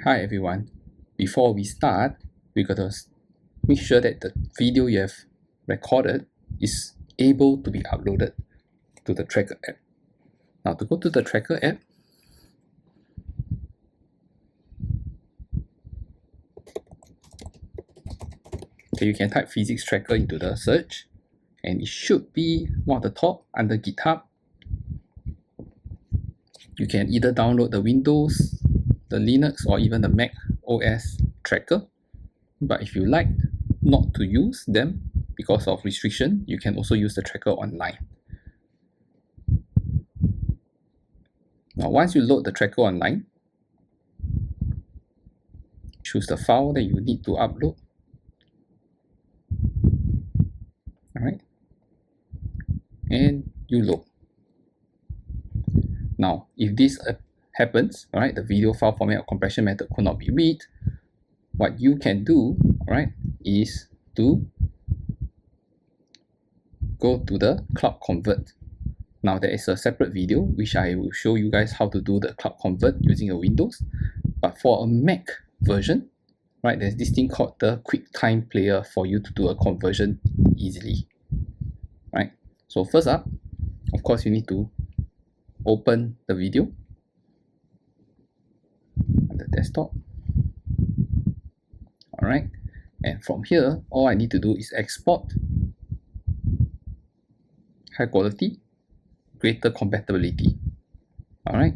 Hi everyone. Before we start, we gotta make sure that the video you have recorded is able to be uploaded to the Tracker app. Now to go to the Tracker app, okay, you can type Physics Tracker into the search and it should be one of the top under GitHub. You can either download the Windows, the Linux, or even the Mac OS tracker. But if you like not to use them because of restriction, you can also use the tracker online. Now once you load the tracker online, choose the file that you need to upload. Alright, and you load. Now if this happens, alright, the video file format or compression method could not be read, what you can do, alright, is to go to the cloud convert. Now there is a separate video which I will show you guys how to do the cloud convert using a Windows, but for a Mac version, right, there's this thing called the QuickTime Player for you to do a conversion easily. Right, so first up, of course, you need to open the video on the desktop. All right, and from here, all I need to do is export high quality, greater compatibility. All right,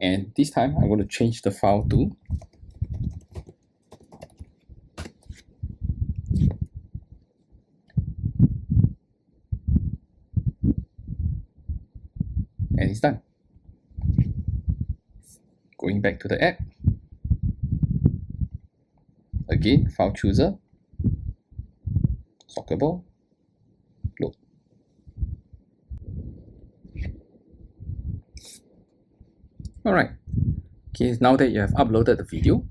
and this time I'm going to change the file to and it's done. Going back to the app, again, file chooser, soccer ball, load. Alright, okay, now that you have uploaded the video,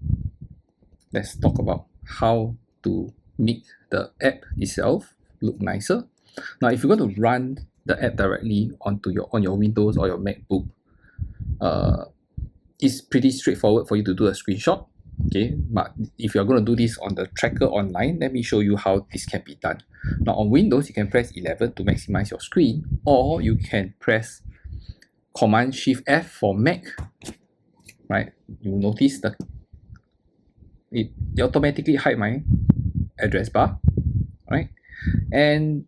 let's talk about how to make the app itself look nicer. Now if you're going to run the app directly on your Windows or your MacBook, it's pretty straightforward for you to do a screenshot. Okay, but if you're going to do this on the tracker online, let me show you how this can be done. Now on Windows, you can press 11 to maximize your screen, or you can press Command Shift F for Mac. Right, you notice it automatically hide my address bar, right, and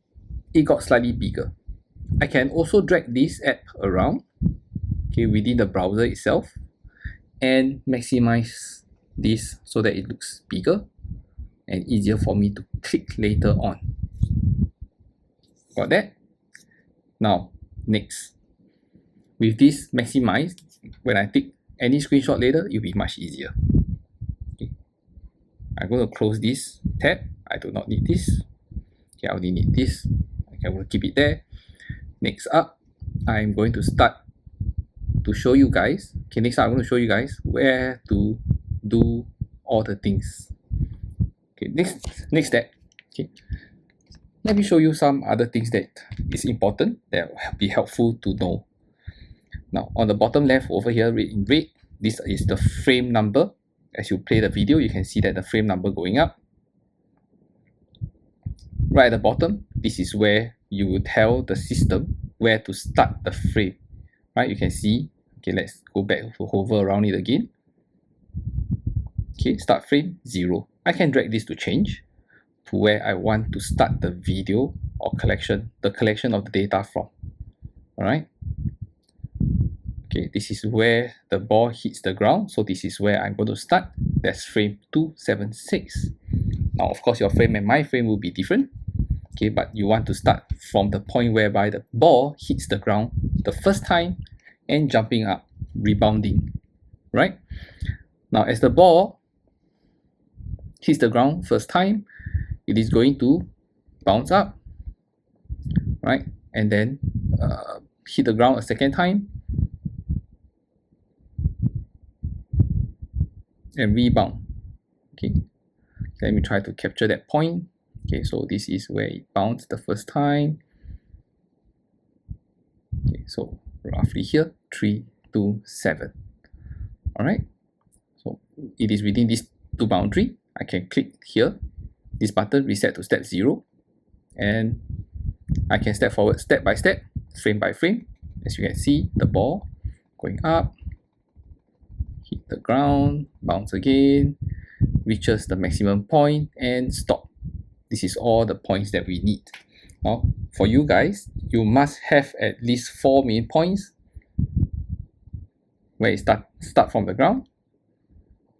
it got slightly bigger. I can also drag this app around, okay, within the browser itself and maximize this so that it looks bigger and easier for me to click later on. Got that? Now next, with this maximized, when I take any screenshot later, it'll be much easier. Okay, I'm going to close this tab. I do not need this. Okay, I only need this. Okay, I'm going to keep it there. Next up, I'm going to start to show you guys. Okay, next up I'm going to show you guys where to do all the things. Okay, next step. Okay, let me show you some other things that is important that will be helpful to know. Now on the bottom left over here in red, this is the frame number. As you play the video, you can see that the frame number going up. Right at the bottom, this is where you will tell the system where to start the frame. Right, you can see. Okay, let's go back to hover around it again. Okay, start frame 0. I can drag this to change to where I want to start the video or the collection of the data from. Alright. Okay, this is where the ball hits the ground, so this is where I'm going to start. That's frame 276. Now, of course, your frame and my frame will be different. Okay, but you want to start from the point whereby the ball hits the ground the first time and jumping up, rebounding, right? Now, as the ball hits the ground first time, it is going to bounce up, right? And then hit the ground a second time and rebound. Okay, let me try to capture that point. Okay, so this is where it bounced the first time. Okay, so roughly here, 3, 2, 7. All right, So it is within this two boundary. I can click here, this button, reset to step 0, and I can step forward step by step, frame by frame. As you can see, the ball going up, hit the ground, bounce again, reaches the maximum point, and stop. This is all the points that we need. Now, for you guys, you must have at least 4 main points where it start from the ground,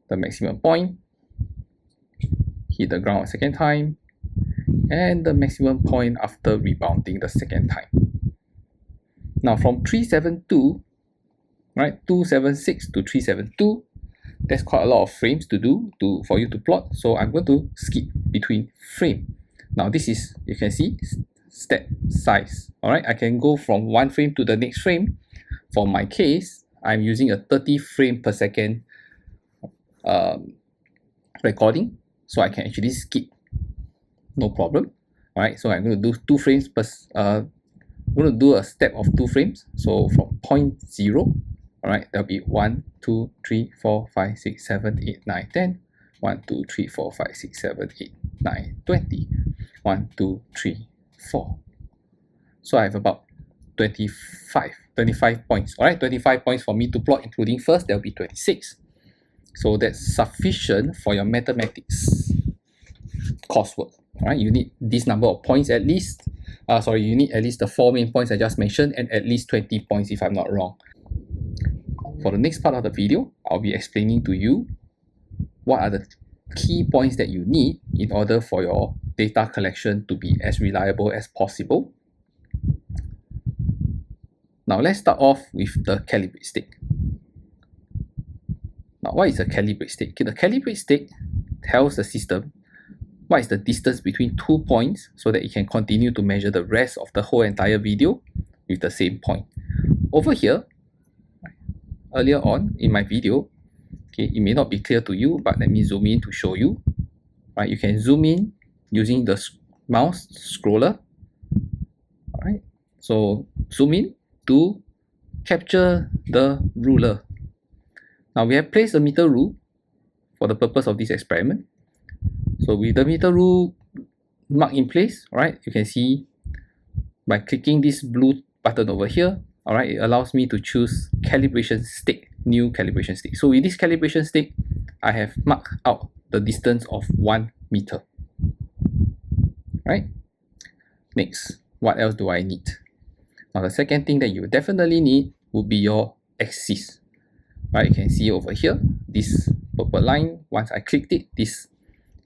the maximum point, hit the ground a second time, and the maximum point after rebounding the second time. Now from 372, right, 276 to 372, that's quite a lot of frames to do for you to plot. So I'm going to skip between frame. Now this is, you can see, step size. All right, I can go from one frame to the next frame. For my case, I'm using a 30 frame per second recording, so I can actually skip, no problem. All right, so I'm going to do 2 frames per. I'm going to do a step of 2 frames. So from point 0, all right, there'll be 1, 2, 3, 4, 5, 6, 7, 8, 9, 10. 1, 2, 3, 4, 5, 6, 7, 8, 9, 20. 1, 2, 3, 4. So I have about 25 points. All right, 25 points for me to plot, including first, there'll be 26. So that's sufficient for your mathematics coursework. All right, you need this number of points at least. You need at least the 4 main points I just mentioned, and at least 20 points if I'm not wrong. For the next part of the video, I'll be explaining to you what are the key points that you need in order for your data collection to be as reliable as possible. Now let's start off with the calibrate stick. Now what is a calibrate stick? Okay, the calibrate stick tells the system what is the distance between 2 points so that it can continue to measure the rest of the whole entire video with the same point. Over here, earlier on in my video, okay, it may not be clear to you, but let me zoom in to show you. Right, you can zoom in using the mouse scroller. All right, so zoom in to capture the ruler. Now we have placed a meter rule for the purpose of this experiment. So with the meter rule marked in place, right, you can see by clicking this blue button over here, all right, it allows me to choose calibration stick, new calibration stick. So with this calibration stick, I have marked out the distance of 1 meter. Right? Next, what else do I need? Now the second thing that you definitely need would be your axis. Right, you can see over here, this purple line, once I clicked it, this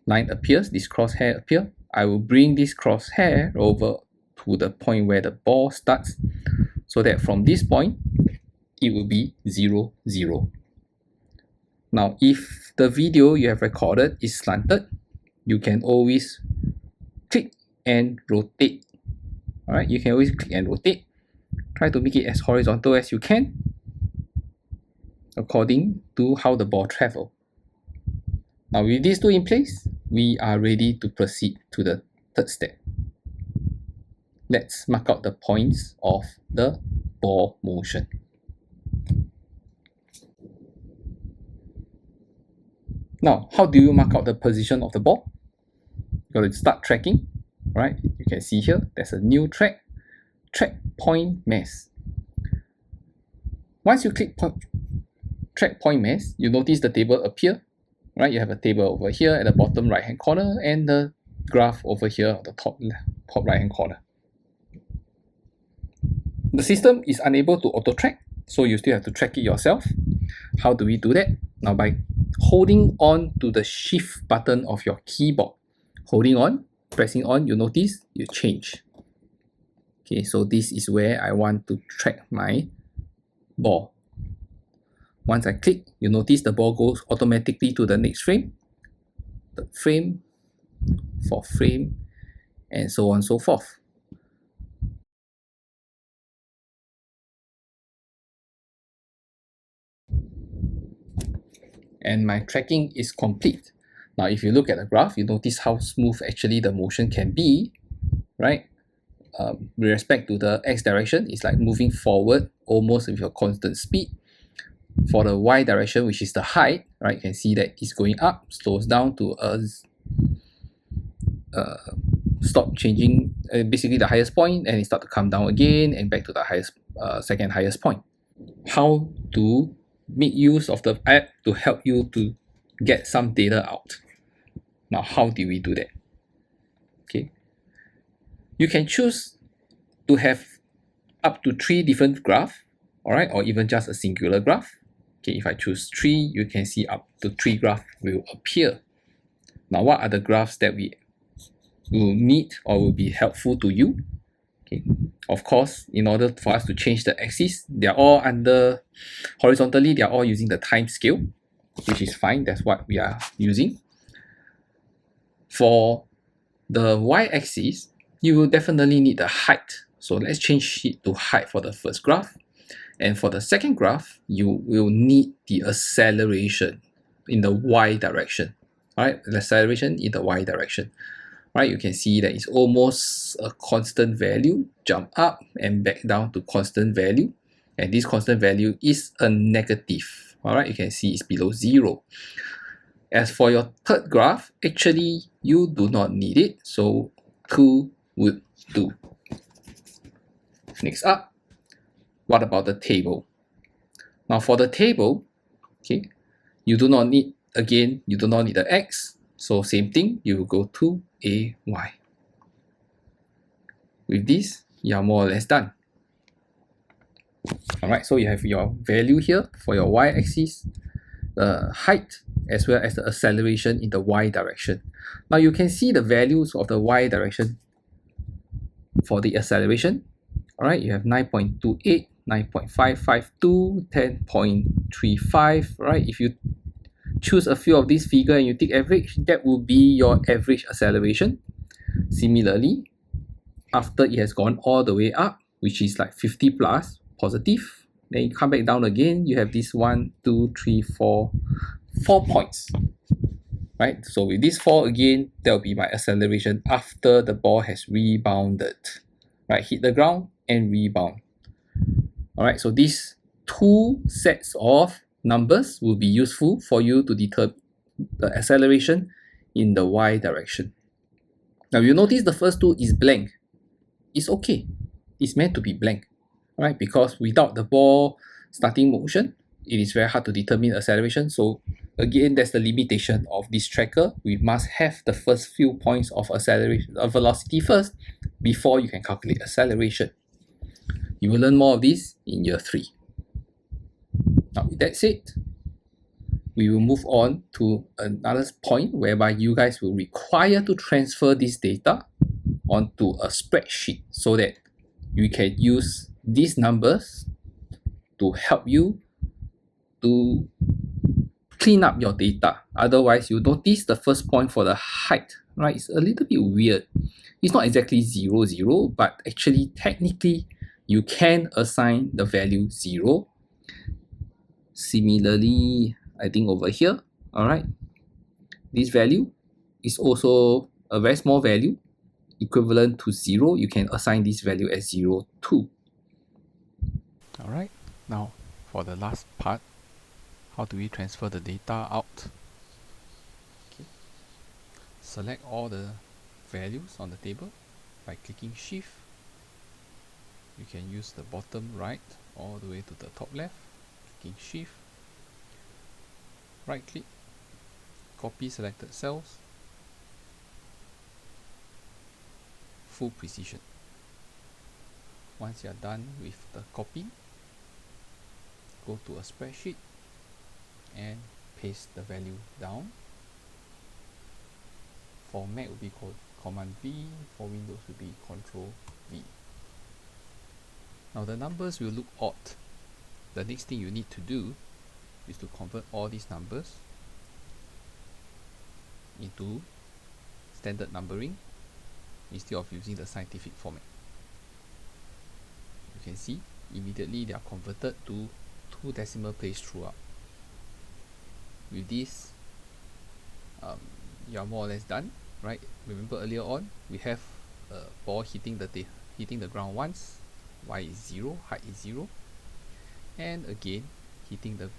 line appears, this crosshair appears. I will bring this crosshair over to the point where the ball starts, so that from this point, it will be 0, 0. Now, if the video you have recorded is slanted, you can always click and rotate. All right, you can always click and rotate. Try to make it as horizontal as you can, according to how the ball travels. Now, with these two in place, we are ready to proceed to the third step. Let's mark out the points of the ball motion. Now, how do you mark out the position of the ball? You got to start tracking, right? You can see here, there's a new track point mass. Once you click track point mass, you notice the table appear, right? You have a table over here at the bottom right hand corner, and the graph over here at the top right hand corner. The system is unable to auto track, so you still have to track it yourself. How do we do that? Now, by holding on to the shift button of your keyboard, holding on, pressing on, you notice you change. Okay, so this is where I want to track my ball. Once I click, you notice the ball goes automatically to the next frame, third frame, fourth frame, and so on and so forth. And my tracking is complete. Now, if you look at the graph, you notice how smooth actually the motion can be, right? With respect to the x direction, it's like moving forward almost with your constant speed. For the y direction, which is the height, right, you can see that it's going up, slows down to a stop changing, basically the highest point, and it start to come down again and back to the highest, second highest point. How to make use of the app to help you to get some data out. Now, how do we do that? Okay, you can choose to have up to 3 different graphs, all right, or even just a singular graph. Okay, if I choose 3, you can see up to 3 graphs will appear. Now, what are the graphs that we will need or will be helpful to you? Okay, of course, in order for us to change the axis, they are all under horizontally, they are all using the time scale, which is fine. That's what we are using. For the y-axis, you will definitely need the height. So let's change it to height for the first graph. And for the second graph, you will need the acceleration in the y direction. All right, the acceleration in the y direction. Right, you can see that it's almost a constant value, jump up and back down to constant value. And this constant value is a negative. All right, you can see it's below 0. As for your third graph, actually, you do not need it. So 2 would do. Next up, what about the table? Now for the table, okay, you do not need, again, you do not need the x. So same thing, you will go to a y. With this, you are more or less done. Alright, so you have your value here for your y-axis, the height, as well as the acceleration in the y direction. Now you can see the values of the y direction for the acceleration. Alright, you have 9.28, 9.552, 10.35, right? If you choose a few of these figures and you take average, that will be your average acceleration. Similarly, after it has gone all the way up, which is like 50 plus, positive, then you come back down again, you have this 1, 2, 3, 4 points, right? So with this 4 again, that will be my acceleration after the ball has rebounded, right? Hit the ground and rebound. All right, so these 2 sets of numbers will be useful for you to determine the acceleration in the y direction. Now you notice the first 2 is blank. It's okay. It's meant to be blank, right? Because without the ball starting motion, it is very hard to determine acceleration. So again, that's the limitation of this tracker. We must have the first few points of acceleration, of velocity first, before you can calculate acceleration. You will learn more of this in year 3. Now with that said, we will move on to another point whereby you guys will require to transfer this data onto a spreadsheet so that you can use these numbers to help you to clean up your data. Otherwise, you notice the first point for the height, right? It's a little bit weird. It's not exactly 0, 0, but actually technically you can assign the value 0. Similarly, I think over here, all right, this value is also a very small value equivalent to 0. You can assign this value as 0 too. All right, now for the last part, how do we transfer the data out? Okay. Select all the values on the table by clicking Shift. You can use the bottom right all the way to the top left, clicking Shift, right click, copy selected cells, full precision. Once you are done with the copy, go to a spreadsheet and paste the value down. For Mac will be called Command V, for Windows will be Control V. Now the numbers will look odd. The next thing you need to do is to convert all these numbers into standard numbering instead of using the scientific format. You can see immediately they are converted to 2 decimal place throughout. With this, you are more or less done, right? Remember earlier on, we have a ball hitting the ground once, y is 0, height is 0, and again hitting the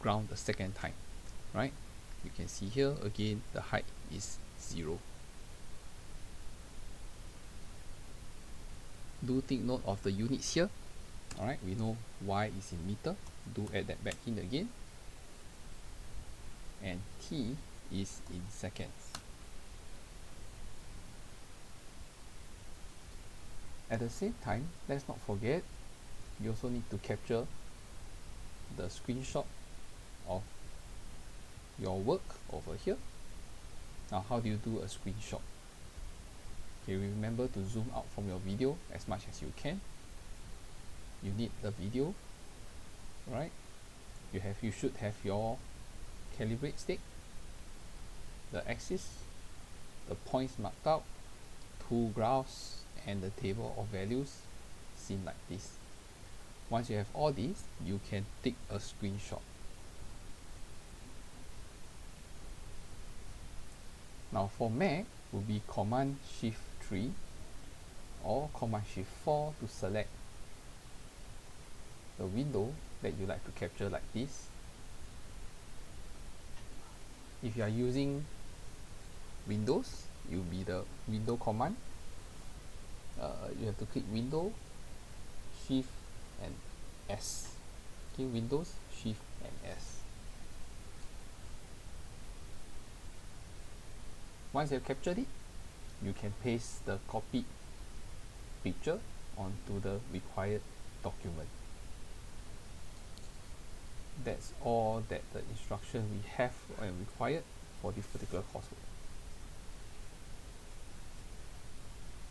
ground the second time, right? You can see here again the height is 0. Do take note of the units here. Alright, we know y is in meter. Do add that back in again. And t is in seconds. At the same time, let's not forget, you also need to capture the screenshot of your work over here. Now, how do you do a screenshot? Okay, remember to zoom out from your video as much as you can. You need the video, right? You should have your calibrate stick, the axis, the points marked out, 2 graphs, and the table of values seen like this. Once you have all these, you can take a screenshot. Now for Mac, will be Command Shift 3 or Command Shift 4 to select the window that you like to capture like this. If you are using Windows, it will be the window command. You have to click Window, Shift and S. Okay, Windows, Shift and S. Once you have captured it, you can paste the copied picture onto the required document. That's all that the instruction we have and required for this particular coursework.